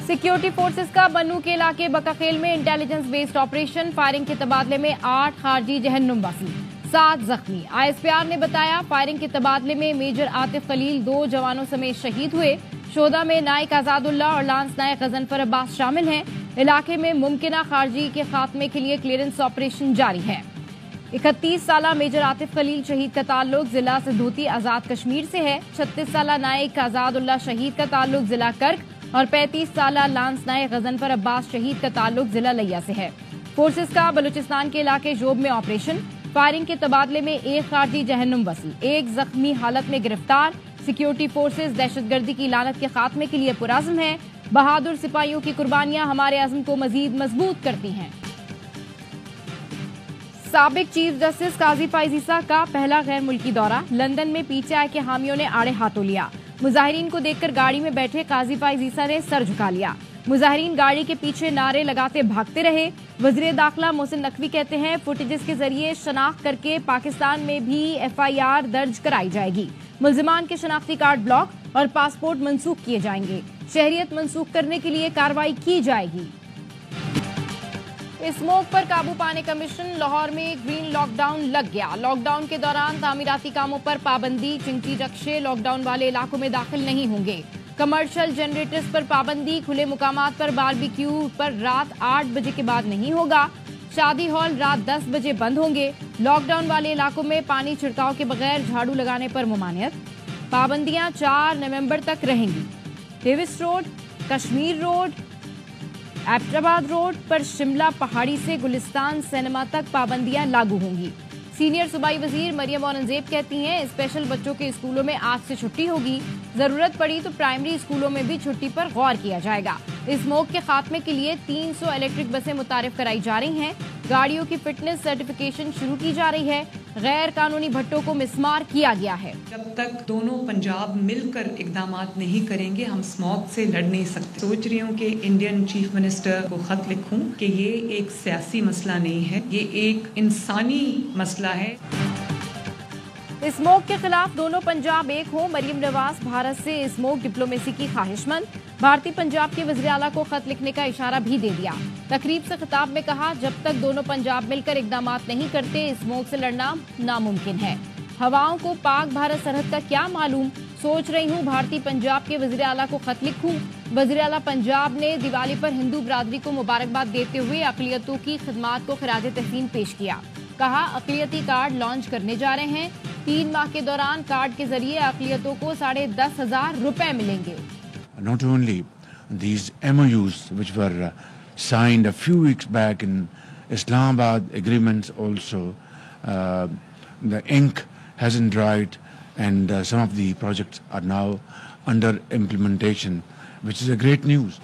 Security forces का बन्नू के इलाके बकाखेल में इंटेलिजेंस बेस्ड ऑपरेशन, फायरिंग के तबादले में 8 खारजी जहन्नुमवासी, 7 जख्मी। ISPR ने बताया फायरिंग के तबादले में मेजर आतिफ खलील 2 जवानों समेत शहीद हुए। शोधा में नाइक आजादुल्लाह और लांस नायक गजनफर अब्बास शामिल हैं। इलाके में मुमकिना खारजी के खात्मे के लिए क्लियरेंस ऑपरेशन जारी है। 31 साला मेजर आतिफ खलील शहीद का ताल्लुक जिला सिद्धूती आजाद कश्मीर से है। 36 साला नाइक आजादुल्लाह शहीद का ताल्लुक जिला कर्क और 35 साला लांस नायक गजनफर अब्बास शहीद का ताल्लुक जिला लिया से है। फोर्सेस का बलूचिस्तान के इलाके जोब में ऑपरेशन, फायरिंग के तबादले में 1 खारजी जहन्नुमवासी, 1 जख्मी हालत में गिरफ्तार। सिक्योरिटी फोर्सेस दहशतगर्दी की लानत के खात्मे के लिए पुरअज़्म है। बहादुर सिपाहियों की कुर्बानियां हमारे अज़्म को मजीद मजबूत करती हैं। साबिक चीफ जस्टिस काजी फाइज ईसा का पहला गैर मुल्की दौरा, लंदन में PTI के हामियों ने आड़े हाथों लिया। मुजाहिरीन को देखकर गाड़ी में बैठे काजी फाइज ईसा ने सर झुका लिया। मुजाहिरीन गाड़ी के पीछे नारे लगाते भागते रहे। वज़ीर दाखिला मोहसिन नकवी कहते हैं फुटेजेस के जरिए शनाख्त करके पाकिस्तान में भी FIR दर्ज कराई जाएगी। मुल्जिमान के शनाख्ती कार्ड ब्लॉक और पासपोर्ट मनसूख किए जाएंगे। शहरियत मनसूख करने के लिए कार्रवाई की जाएगी। स्मोक पर काबू पाने का मिशन, लाहौर में ग्रीन लॉकडाउन लग गया। लॉकडाउन के दौरान तामीराती कामों पर पाबंदी, चिंटी रक्शे लॉकडाउन वाले इलाकों में दाखिल नहीं होंगे। कमर्शियल जनरेटर्स पर पाबंदी, खुले मुकामात पर बारबेक्यू पर रात 8 बजे के बाद नहीं होगा। शादी हॉल रात 10 बजे बंद होंगे। लॉकडाउन वाले इलाकों में पानी छिड़काव के बगैर झाड़ू लगाने पर ममानियत। पाबंदियां 4 नवंबर तक रहेंगी। Davis road, Kashmir road, Abbottabad road पर शिमला पहाड़ी से गुलिस्तान सिनेमा तक पाबंदियां लागू होंगी। सीनियर सूबाई वजीर मरियम औरंगजेब कहती हैं स्पेशल बच्चों के स्कूलों में आज से छुट्टी होगी। जरूरत पड़ी तो प्राइमरी स्कूलों में भी छुट्टी पर गौर किया जाएगा। स्मोक के खात्मे के लिए 300 इलेक्ट्रिक बसें मुतारिफ कराई जा रही हैं। गाड़ियों की फिटनेस सर्टिफिकेशन शुरू की जा रही है। गैर कानूनी भट्टों को मिसमार किया गया है। जब तक दोनों पंजाब मिलकर इकदामात नहीं करेंगे हम स्मोक से लड़ नहीं सकते। सोच रही हूँ कि इंडियन चीफ मिनिस्टर को खत लिखूं कि ये एक सियासी मसला नहीं है, ये एक इंसानी मसला है। स्मोक के खिलाफ दोनों पंजाब एक हों, मरियम नवाज भारत से स्मोक डिप्लोमेसी की ख्वाहिशमंद। भारतीय पंजाब के वज़ीर आला को खत लिखने का इशारा भी दे दिया। तकरीब से खिताब में कहा जब तक दोनों पंजाब मिलकर इकदामात नहीं करते स्मोक से लड़ना नामुमकिन है। हवाओं को पाक भारत सरहद का क्या मालूम, सोच रही हूँ भारतीय पंजाब के वज़ीर आला को खत लिखूं। वज़ीर आला पंजाब ने दिवाली पर हिंदू बरादरी को मुबारकबाद देते हुए अक़लियतों की खिदमात को खिराज तहसीन पेश किया। कहा अक़लियती कार्ड लॉन्च करने जा रहे हैं। 3 माह के दौरान कार्ड के जरिए अक़लियतों को 10,500 रुपए मिलेंगे। Not only these MOUs which were signed a few weeks back in Islamabad agreements also, the ink hasn't dried and some of the projects are now under implementation, which is a great news.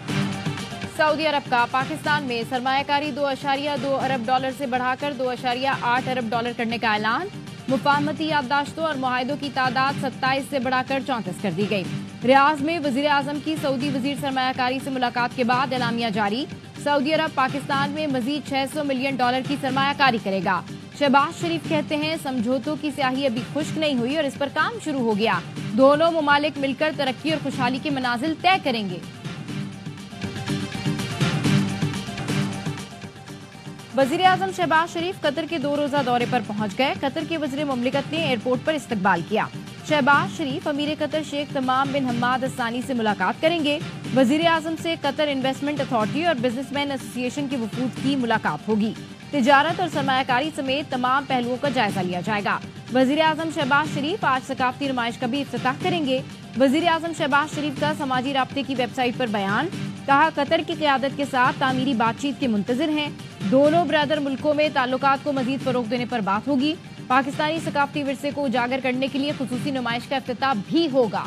सऊदी अरब का पाकिस्तान में सरमायाकारी $2.2 अरब से बढ़ाकर $2.8 अरब करने का ऐलान। मुफाहमती याददाश्तों और मुआहिदों की तादाद 27 से बढ़ाकर 34 कर दी गई। रियाज में वजीर आजम की सऊदी वजीर सरमायाकारी से मुलाकात के बाद एलामिया जारी। सऊदी अरब पाकिस्तान में मजीद $600 मिलियन की सरमायाकारी करेगा। शहबाज शरीफ कहते हैं समझौतों की स्याही अभी खुश्क नहीं हुई और इस पर काम शुरू हो गया। दोनों मुमालिक मिलकर तरक्की और खुशहाली के मनाजिल तय करेंगे। वजीर आजम शहबाज शरीफ कतर के 2 रोजा दौरे पर पहुंच गए। कतर के वजीर मुमलिकत ने एयरपोर्ट पर इस्तकबाल किया। शहबाज शरीफ अमीर कतर शेख तमाम बिन हम्माद असानी से मुलाकात करेंगे। वजीर आजम से कतर इन्वेस्टमेंट अथॉरिटी और बिजनेसमैन एसोसिएशन के वफूद की मुलाकात होगी। तिजारत और सरमायाकारी समेत तमाम पहलुओं का जायजा लिया जाएगा। वजीर आजम शहबाज शरीफ आज सकाफती नुमाइश का भी इफ्तिताह करेंगे। वजीर आजम शहबाज शरीफ का समाजी राब्ते की वेबसाइट पर बयान, कहा कतर की क़यादत के साथ तामीरी बातचीत के मुंतज़िर हैं। दोनों ब्रदर मुल्कों में ताल्लुकात को मजीद फरोग देने पर बात होगी। पाकिस्तानी सकाफती विरसे को उजागर करने के लिए खुसूसी नुमाइश का इफ्तिताह भी होगा।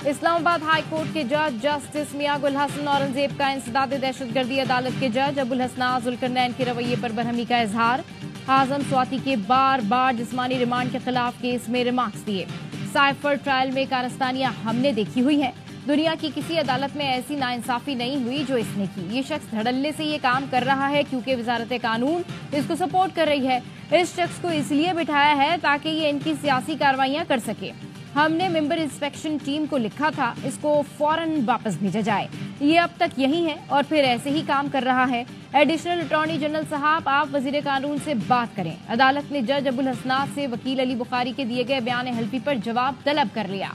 इस्लामाबाद हाई कोर्ट के जज जस्टिस मियां गुल हसन औरंगजेब का इंसदाद दहशतगर्दी अदालत के जज अबुल हसना जुल्करनैन के रवैये पर बरहमी का इजहार। आजम स्वाति के बार बार जिस्मानी रिमांड के खिलाफ केस में रिमार्क्स दिए। साइफर ट्रायल में कारस्तानियां हमने देखी हुई हैं। دنیا کی کسی عدالت میں ایسی ناانصافی نہیں ہوئی جو اس نے کی. یہ شخص دھڑلے سے یہ کام کر رہا ہے کیونکہ وزارت قانون اس کو سپورٹ کر رہی ہے. اس شخص کو اس لیے بٹھایا ہے تاکہ یہ ان کی سیاسی کارروائیاں کر سکے. ہم نے ممبر انسپیکشن ٹیم کو لکھا تھا اس کو فوراً واپس بھیجا جائے. یہ اب تک یہی ہے اور پھر ایسے ہی کام کر رہا ہے. ایڈیشنل اٹارنی جنرل صاحب آپ وزیر قانون سے بات کریں. عدالت نے جج ابو الحسنات سے وکیل علی بخاری کے دیے گئے بیان حلفی پر جواب طلب کر لیا.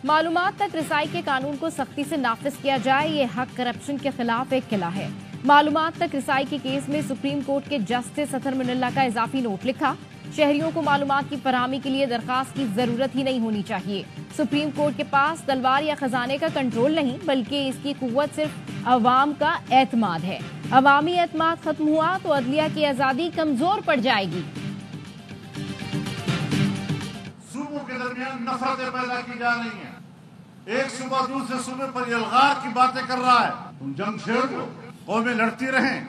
معلومات تک رسائی کے قانون کو سختی سے نافذ کیا جائے. یہ حق کرپشن کے خلاف ایک قلعہ ہے. معلومات تک رسائی کے کیس میں سپریم کورٹ کے جسٹس اطہر من اللہ کا اضافی نوٹ لکھا. شہریوں کو معلومات کی فراہمی کے لیے درخواست کی ضرورت ہی نہیں ہونی چاہیے. سپریم کورٹ کے پاس تلوار یا خزانے کا کنٹرول نہیں بلکہ اس کی قوت صرف عوام کا اعتماد ہے. عوامی اعتماد ختم ہوا تو عدلیہ کی آزادی کمزور پڑ جائے گی. صوبوں کے درمیان نفرتیں پیدا کی جا رہی ہیں. ایک صوبہ دوسرے صوبے پر الغار کی باتیں کر رہا ہے. تم جنگ چھیڑ دو, قومیں لڑتی رہیں,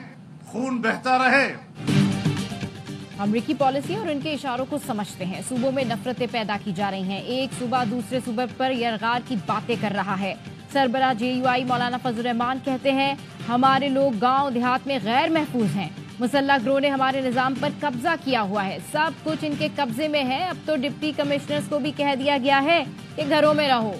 خون بہتا رہے. امریکی پالیسی اور ان کے اشاروں کو سمجھتے ہیں. صوبوں میں نفرتیں پیدا کی جا رہی ہیں. ایک صوبہ دوسرے صوبے پر الغار کی باتیں کر رہا ہے. سربراہ JUI مولانا فضل الرحمان کہتے ہیں ہمارے لوگ گاؤں دیہات میں غیر محفوظ ہیں. مسلح گروہ نے ہمارے نظام پر قبضہ کیا ہوا ہے. سب کچھ ان کے قبضے میں ہے. اب تو ڈپٹی کمشنرز کو بھی کہہ دیا گیا ہے کہ گھروں میں رہو.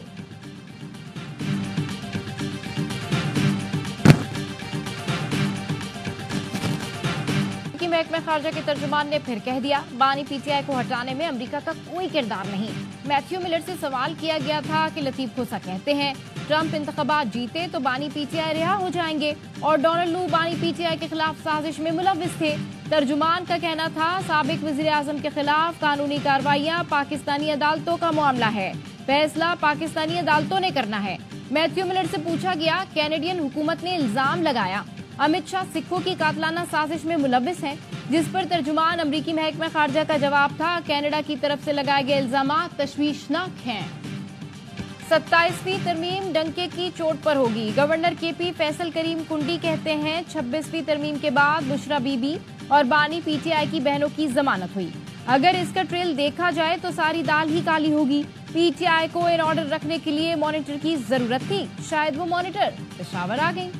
محکمہ خارجہ کے ترجمان نے پھر کہہ دیا بانی PTI کو ہٹانے میں امریکہ کا کوئی کردار نہیں. میتھیو ملر سے سوال کیا گیا تھا کہ لطیف کھوسا کہتے ہیں ٹرمپ انتخابات جیتے تو بانی PTI رہا ہو جائیں گے اور ڈونلڈ لو بانی PTI کے خلاف سازش میں ملوث تھے. ترجمان کا کہنا تھا سابق وزیر اعظم کے خلاف قانونی کارروائیاں پاکستانی عدالتوں کا معاملہ ہے. فیصلہ پاکستانی عدالتوں نے کرنا ہے. میتھیو ملر سے پوچھا گیا کینیڈین حکومت نے الزام لگایا امت شاہ سکھوں کی قاتلانہ سازش میں ملوث ہیں, جس پر ترجمان امریکی محکمہ خارجہ کا جواب تھا کینیڈا کی طرف سے لگائے گئے الزامات تشویشناک ہیں. 27ویں ترمیم ڈنکے کی چوٹ پر ہوگی. گورنر KP فیصل کریم کنڈی کہتے ہیں 26ویں ترمیم کے بعد بشرا بی بی اور بانی PTI کی بہنوں کی ضمانت ہوئی. اگر اس کا ٹریل دیکھا جائے تو ساری دال ہی کالی ہوگی. PTI کو ان آرڈر رکھنے کے لیے مانیٹر کی ضرورت تھی. شاید وہ مانیٹر پشاور آ گئی.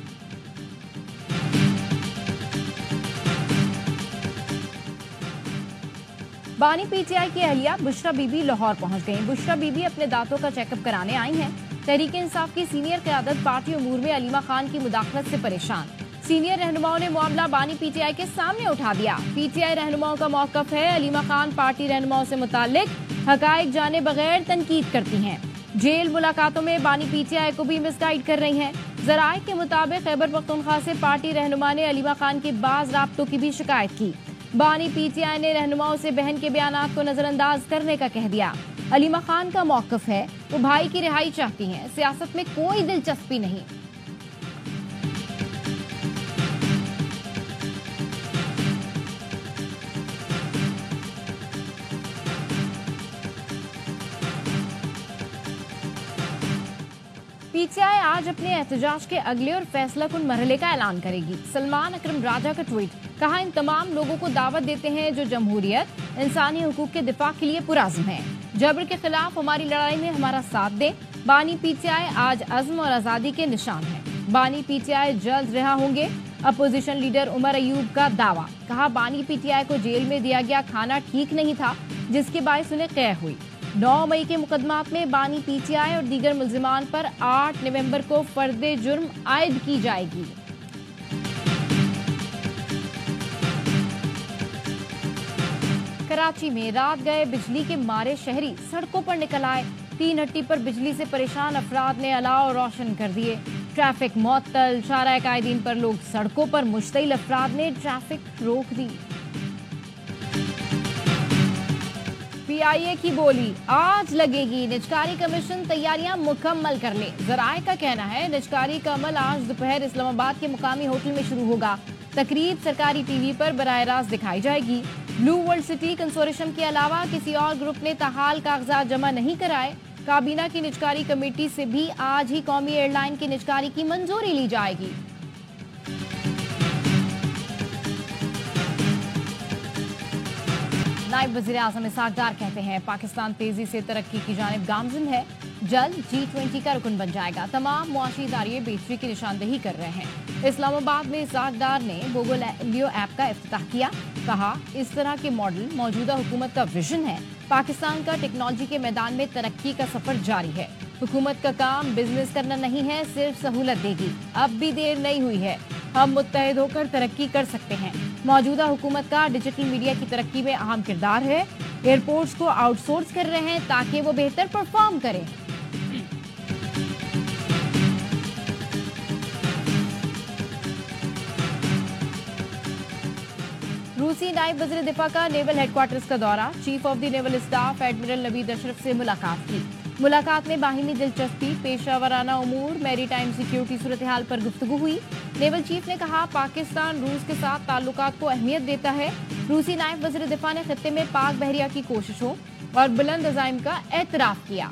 بانی PTI کی اہلیہ بشرا بی بی لاہور پہنچ گئیں. بشرا بی بی اپنے دانتوں کا چیک اپ کرانے آئی ہیں. تحریک انصاف کی سینئر قیادت پارٹی امور میں علیمہ خان کی مداخلت سے پریشان. سینئر رہنماؤں نے معاملہ بانی PTI کے سامنے اٹھا دیا. PTI رہنماؤں کا موقف ہے علیمہ خان پارٹی رہنماؤں سے متعلق حقائق جانے بغیر تنقید کرتی ہیں. جیل ملاقاتوں میں بانی PTI کو بھی مس گائیڈ کر رہی ہیں. ذرائع کے مطابق خیبر پختونخوا سے پارٹی رہنما نے علیمہ خان کے بعض رابطوں کی بھی شکایت کی. بانی PTI نے رہنماؤں سے بہن کے بیانات کو نظر انداز کرنے کا کہہ دیا. علیمہ خان کا موقف ہے وہ بھائی کی رہائی چاہتی ہیں, سیاست میں کوئی دلچسپی نہیں. PTI آج اپنے احتجاج کے اگلے اور فیصلہ کن مرحلے کا اعلان کرے گی. سلمان اکرم راجہ کا ٹویٹ, کہا ان تمام لوگوں کو دعوت دیتے ہیں جو جمہوریت انسانی حقوق کے دفاع کے لیے پرعزم ہیں. جبر کے خلاف ہماری لڑائی میں ہمارا ساتھ دیں. بانی PTI آج عزم اور آزادی کے نشان ہے. بانی PTI جلد رہا ہوں گے. اپوزیشن لیڈر عمر ایوب کا دعویٰ, کہا بانی PTI کو جیل میں دیا گیا کھانا ٹھیک نہیں تھا جس کے باعث انہیں قید ہوئی. 9 مئی کے مقدمات میں بانی PTI اور دیگر ملزمان پر 8 نومبر کو فرد جرم عائد کی جائے گی. کراچی میں رات گئے بجلی کے مارے شہری سڑکوں پر نکل آئے. 3 ہٹی پر بجلی سے پریشان افراد نے الاؤ روشن کر دیے. ٹریفک معطل, شارع قائدین پر لوگ سڑکوں پر مشتعل افراد نے ٹریفک روک دی. PIA کی بولی, آج لگے گی. نجکاری کمیشن تیاریاں مکمل کر لے. ذرائع کا کہنا ہے نجکاری کا عمل آج دوپہر اسلام آباد کے مقامی ہوٹل میں شروع ہوگا. تقریب سرکاری ٹی وی پر براہ راست دکھائی جائے گی. بلو ورلڈ سٹی کنسورشیم کے علاوہ کسی اور گروپ نے تاحال کاغذات جمع نہیں کرائے. کابینہ کی نجکاری کمیٹی سے بھی آج ہی قومی ایئر لائن کی نجکاری کی منظوری لی جائے گی. नायब वज़ीर-ए-आज़म इसहाक डार कहते हैं पाकिस्तान तेजी से तरक्की की जानिब गामज़न है, जल्द G20 का रुकन बन जाएगा। तमाम मुआशी इदारे बेहतरी की निशानदेही कर रहे हैं। इस्लामाबाद में इसहाक डार ने बोगोलियो ऐप का इफ्तिताह किया। कहा, इस तरह के मॉडल मौजूदा हुकूमत का विजन है। पाकिस्तान का टेक्नोलॉजी के मैदान में तरक्की का सफर जारी है। हुकूमत का काम बिजनेस करना नहीं है, सिर्फ सहूलत देगी। अब भी देर नहीं हुई है, हम मुत्तहिद होकर तरक्की कर सकते हैं। मौजूदा हुकूमत का डिजिटल मीडिया की तरक्की में अहम किरदार है। एयरपोर्ट्स को आउटसोर्स कर रहे हैं ताकि वो बेहतर परफॉर्म करें। रूसी नायब वज़ीर दिफा का नेवल हेडक्वार्टर्स का दौरा। Chief of the naval staff admiral Naveed Ashraf से मुलाकात की। मुलाकात में बाहिनी दिलचस्पी, पेशावराना उमूर, मैरी टाइम सिक्योरिटी सूरत हाल पर गुफ्तगू हुई। नेवल चीफ ने कहा, पाकिस्तान रूस के साथ ताल्लुकात को अहमियत देता है। रूसी नायब वज़ीर दिफा ने खत्ते में पाक बहरिया की कोशिशों और बुलंद अज़ाइम का एतराफ़ किया।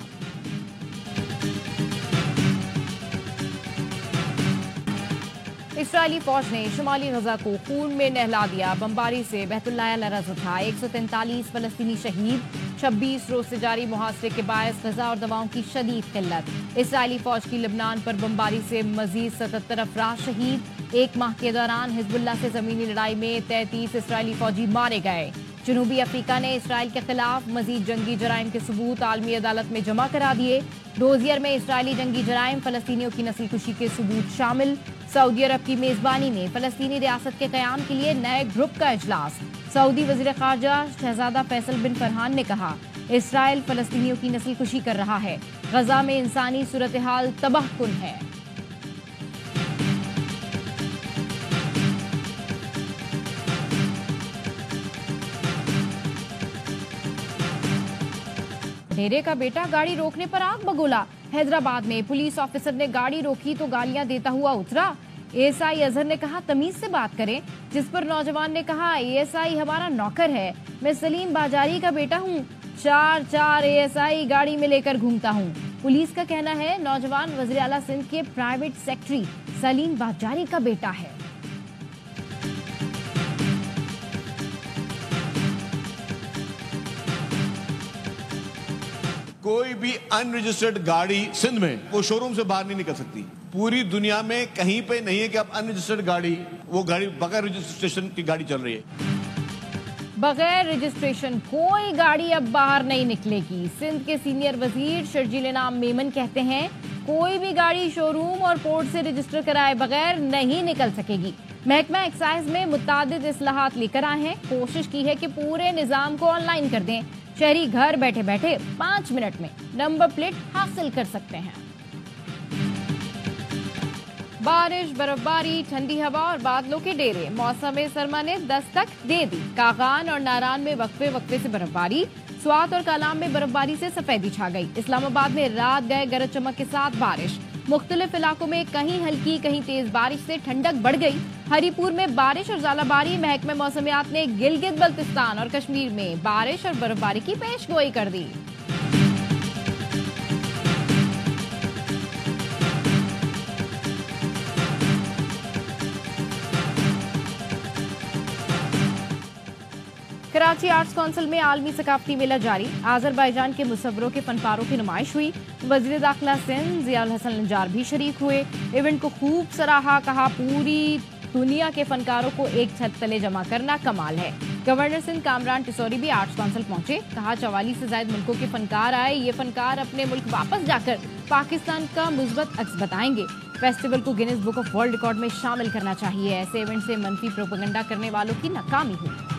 इसराइली फौज ने शुमाली गजा को खून में नहला दिया। बमबारी से बैतुल्लाह लरज़ उठा। 143 फलस्तीनी शहीद। 26 रोज से जारी मुहासरे के बायस गजा और दवाओं की शदीद किल्लत। इसराइली फौज की लबनान पर बमबारी से मजीद 77 अफराद शहीद। एक माह के दौरान हिजबुल्लाह से जमीनी लड़ाई में 33 इसराइली फौजी मारे गए। जनूबी अफ्रीका ने इसराइल के खिलाफ मजीद जंगी जराइम के सबूत आलमी अदालत में जमा करा दिए। डोजियर में इसराइली जंगी जराइम, फलस्तीनियों की नस्लकुशी के सबूत शामिल। सऊदी अरब की मेजबानी में फलस्तीनी रियासत के क़याम के लिए नए ग्रुप का इजलास। सऊदी वज़ीर ख़ारजा शहजादा फैसल बिन फरहान ने कहा, इसराइल फलस्तीनियों की नस्लकुशी कर रहा है। गजा में इंसानी सूरत हाल तबाहकुन है। डेरे का बेटा गाड़ी रोकने पर आग बगोला। हैदराबाद में पुलिस ऑफिसर ने गाड़ी रोकी तो गालियां देता हुआ उतरा। एएसआई अजहर ने कहा, तमीज से बात करें। जिस पर नौजवान ने कहा, एएसआई हमारा नौकर है, मैं सलीम बाजारी का बेटा हूँ। 4 एएसआई गाड़ी में लेकर घूमता हूँ। पुलिस का कहना है नौजवान वज़ीर आला सिंध के प्राइवेट सेक्रेटरी सलीम बाजारी का बेटा है। कोई भी अनरजिस्टर्ड गाड़ी सिंध में वो शोरूम से बाहर नहीं निकल सकती। पूरी दुनिया में कहीं पे नहीं है कि अब अनरजिस्टर्ड गाड़ी, वो गाड़ी बगैर रजिस्ट्रेशन की गाड़ी चल रही है। बगैर रजिस्ट्रेशन कोई गाड़ी अब बाहर नहीं निकलेगी। सिंध के सीनियर वजीर शर्जील इनाम मेमन कहते हैं, कोई भी गाड़ी शोरूम और पोर्ट से रजिस्टर कराए बगैर नहीं निकल सकेगी। महकमा एक्साइज में मुतादिद इस्लाहात लेकर आए हैं। कोशिश की है कि पूरे निजाम को ऑनलाइन कर दें। शहरी घर बैठे बैठे 5 मिनट में नंबर प्लेट हासिल कर सकते हैं। बारिश, बर्फबारी, ठंडी हवा और बादलों के डेरे। मौसम सरमा ने दस्तक दे दी। कागान और नारान में वक्फे वक्फे से बर्फबारी। स्वात और कालाम में बर्फबारी से सफेदी छा गई। इस्लामाबाद में रात गए गरज चमक के साथ बारिश। मुख्तलिफ इलाकों में कहीं हल्की कहीं तेज बारिश से ठंडक बढ़ गई। हरीपुर में बारिश और ज़ालाबारी। महकमे मौसमियात ने गिलगित बल्तिस्तान और कश्मीर में बारिश और बर्फबारी की पेशगोई कर दी। कराची आर्ट्स काउंसिल में आलमी सकाफती मेला जारी। आज़रबाईजान के मुसव्वरों के फनपारों की नुमाइश हुई। वज़ीर दाखिला सिंध ज़ियाउल हसन नजार भी शरीक हुए। इवेंट को खूब सराहा। कहा, पूरी दुनिया के फनकारों को एक छत तले जमा करना कमाल है। गवर्नर सिंध कामरान टिसोरी भी आर्ट्स काउंसिल पहुंचे। कहा, 44 से ज्यादा मुल्कों के फनकार आए। ये फनकार अपने मुल्क वापस जाकर पाकिस्तान का मुस्बत अक्स बताएंगे। फेस्टिवल को Guinness book of world record में शामिल करना चाहिए। ऐसे इवेंट से मनफी प्रोपेगेंडा करने वालों की नाकामी हुई।